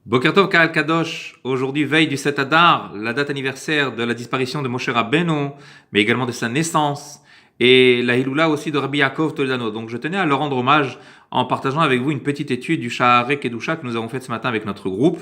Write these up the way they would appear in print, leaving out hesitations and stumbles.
Boker Tov Kahal Kadosh, aujourd'hui veille du 7 Adar, la date anniversaire de la disparition de Moshe Rabbeinu, mais également de sa naissance, et la Hiloula aussi de Rabbi Yaakov Toledano. Donc je tenais à leur rendre hommage en partageant avec vous une petite étude du Sha'arei Kedusha que nous avons faite ce matin avec notre groupe,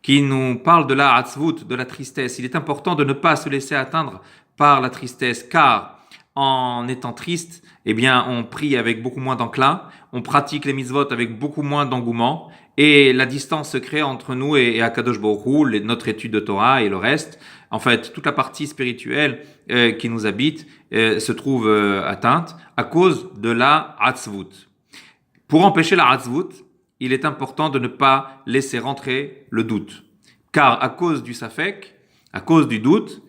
qui nous parle de la Hatzvut, de la tristesse. Il est important de ne pas se laisser atteindre par la tristesse, car en étant triste, eh bien, on prie avec beaucoup moins d'enclin, on pratique les mitzvot avec beaucoup moins d'engouement, et la distance se crée entre nous et Akadosh Baruch Hu, notre étude de Torah et le reste. En fait, toute la partie spirituelle qui nous habite se trouve atteinte à cause de la Hatzvut. Pour empêcher la Hatzvut, il est important de ne pas laisser rentrer le doute. Car à cause du Safek, à cause du doute,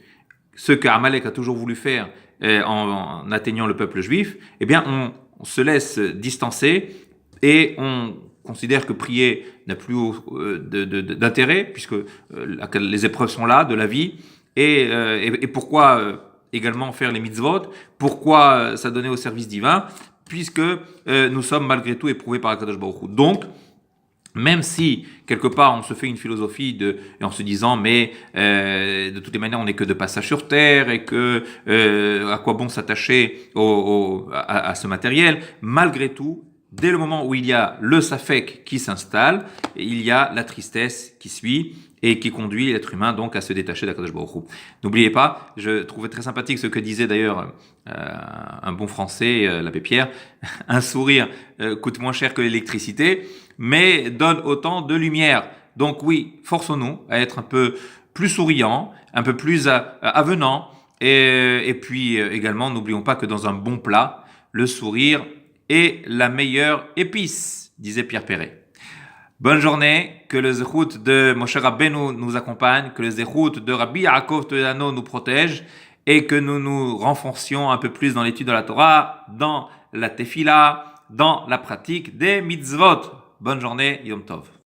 ce qu'Amalek a toujours voulu faire en atteignant le peuple juif, eh bien, on se laisse distancer et on considère que prier n'a plus d'intérêt, puisque les épreuves sont là, de la vie, et pourquoi également faire les mitzvot, pourquoi s'adonner au service divin, puisque nous sommes malgré tout éprouvés par Akadosh Baruch Hu. Donc, même si quelque part on se fait une philosophie en se disant mais de toutes les manières on n'est que de passage sur terre et que à quoi bon s'attacher à ce matériel, malgré tout, dès le moment où il y a le safek qui s'installe, il y a la tristesse qui suit et qui conduit l'être humain donc à se détacher d'Akadosh Baruch Hu. N'oubliez pas, je trouvais très sympathique ce que disait d'ailleurs un bon français, l'abbé Pierre, un sourire coûte moins cher que l'électricité, mais donne autant de lumière. Donc oui, forçons-nous à être un peu plus souriant, un peu plus avenant, et puis également, n'oublions pas que dans un bon plat, le sourire est la meilleure épice, disait Pierre Perret. Bonne journée, que le zéchout de Moshe Rabbeinu nous accompagne, que le zéchout de Rabbi Yaakov Toledano nous protège, et que nous nous renforcions un peu plus dans l'étude de la Torah, dans la tefila, dans la pratique des mitzvot. Bonne journée, Yom Tov.